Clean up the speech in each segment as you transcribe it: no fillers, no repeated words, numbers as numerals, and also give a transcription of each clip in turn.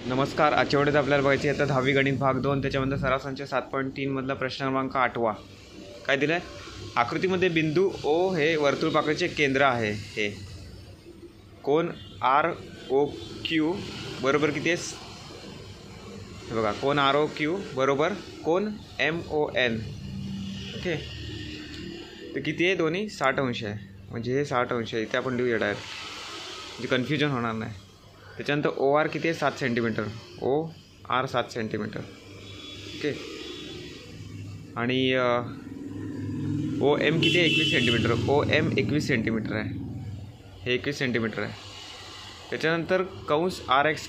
नमस्कार. आजच्या वेळेस आपल्याला बघायची आता 10वी गणित भाग 2 त्याच्यामध्ये सराव संच 7.3 मधला प्रश्न क्रमांक 8वा. काय दिलं आहे? आकृतीमध्ये बिंदू ओ हे वर्तुळपाकाचे केंद्र आहे. हे कोण आर ओ क्यू बरोबर किती आहे? हे बघा, कोण आर ओ क्यू बरोबर कोण एम ओ एन. ओके, तर किती आहे? दोन्ही 60 अंश आहे. म्हणजे हे 60 अंश आहे. इथे आपण लिहूया डायरेक्ट, म्हणजे कन्फ्युजन होणार नाही. त्याच्यानंतर ओ आर किती आहे? 7 centimetre. O R 7 centimetre. Okay, आणि ओ एम किती आहे? 21 सेंटीमीटर. ओ एम 21 सेंटीमीटर आहे. हे 21 सेंटीमीटर आहे. त्याच्यानंतर कंस आर एक्स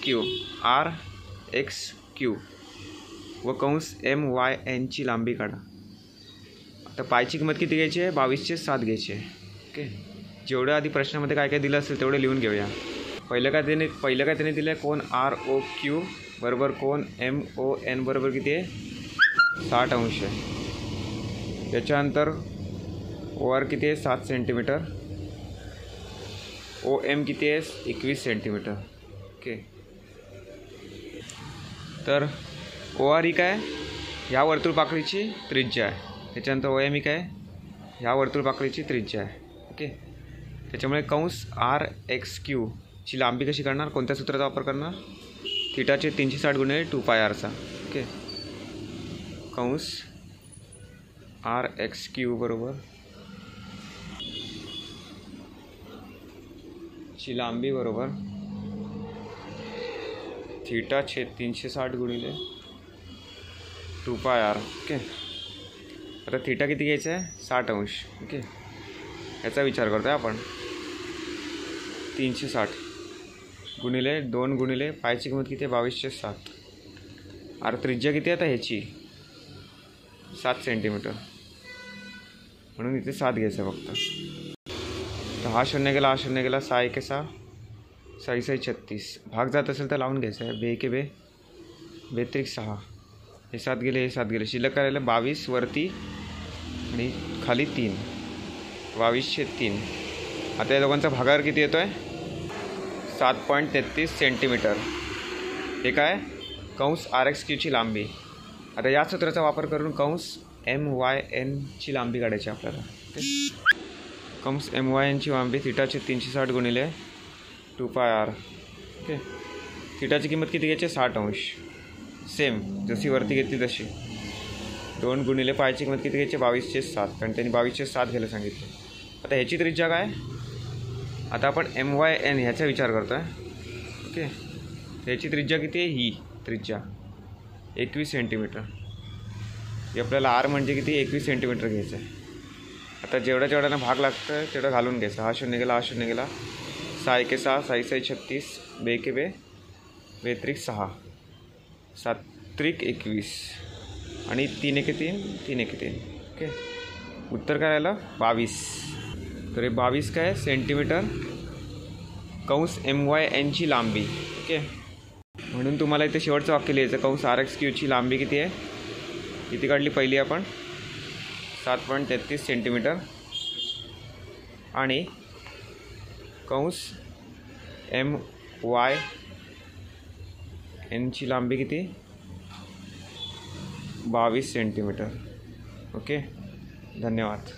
क्यू व कंस एम वाय एनची लांबी काढा. आता पायची किंमत किती घ्यायची आहे? 22/7 घ्यायची आहे. ओके, जेवढं आधी प्रश्नामध्ये काय काय दिलं असेल तेवढं लिहून घेऊया. पहिलं काय त्याने दिलं आहे? कोण आर ओ क्यू बरोबर कोण एम ओ एन बरोबर किती आहे? 60 अंश आहे. त्याच्यानंतर ओ आर किती आहे? 7 सेंटीमीटर. ओ एम किती आहे? 21 सेंटीमीटर. ओके, तर ओ आर ही काय? ह्या वर्तुळपाकळीची त्रिज्या आहे. त्याच्यानंतर ओ एम ही काय? ह्या वर्तुळपाकळीची त्रिज्या आहे. ओके, त्याच्यामुळे कंस आर एक्स क्यू ची लांबी कशी करणार? कोणत्या सूत्राचा वापर करणार? थिटाचे 360 गुणिले 2πr. ओके, कंस आर एक्स क्यू बरोबर ची लांबी बरोबर थिटाचे 360 गुणिले 2πr. ओके, आता थिटा किती घ्यायचं आहे? 60 अंश. ओके, याचा विचार करतो आहे आपण. 360 गुणिले 2 गुणिले पायची किंमत किती आहे? 22/7. आर त्रिज्या किती आहे आता ह्याची? 7 सेंटीमीटर. म्हणून इथे 7 घ्यायचं फक्त. तर हा 0 गेला, हा 0 गेला. 6 1 6, 6 6 36. भाग जात असेल तर लावून घ्यायचं आहे. 2 1 2, 2 3 6. हे 7 गेले, हे 7 गेले. शिल्लक करायला 22 वरती आणि खाली 3. 22/3. आता या दोघांचा भागावर किती येतो आहे? 7.33 सेंटीमीटर. हे काय? कंस आर एक्स क्यूची लांबी. आता या सूत्राचा वापर करून कंस एम वाय एनची लांबी काढायची आपल्याला. कंस एम वाय एनची लांबी थिटाचे 360 गुणिले 2πr. ओके, थिटाची किंमत किती घ्यायची? 60 अंश. सेम जशी वरती घेतली तशी. 2 गुणिले पायची किंमत किती घ्यायची? 22/7, कारण त्यांनी 22/7 घ्यायला सांगितले. आता ह्याची त्रिज्या काय? आता आपण एम वाय एन ह्याचा विचार करतो आहे. ओके, ह्याची त्रिज्या किती आहे? ही त्रिज्या 21 सेंटीमीटर. ही आपल्याला आर म्हणजे किती? 21 सेंटीमीटर घ्यायचं आहे. आता जेवढ्यानं भाग लागतं आहे तेवढं घालून घ्यायचं. हा 0 गेला, हा 0 गेला. 6 1 6, 6 6 36, 2 1 2, 2 3 6, 7 3 21 आणि 3 1 3, 3 1 3. ओके, उत्तर काय आलं? 22. तर हे 22 काय सेंटीमीटर कंस एम वाय एनची लांबी. ओके, म्हणून तुम्हाला इथे शेवटचं वाक्य लिहायचं. कंस आर एक्स क्यूची लांबी किती आहे? किती काढली पहिली आपण? 7.33 सेंटीमीटर. आणि कंस एम वाय एनची लांबी किती? 22 सेंटीमीटर. ओके, धन्यवाद.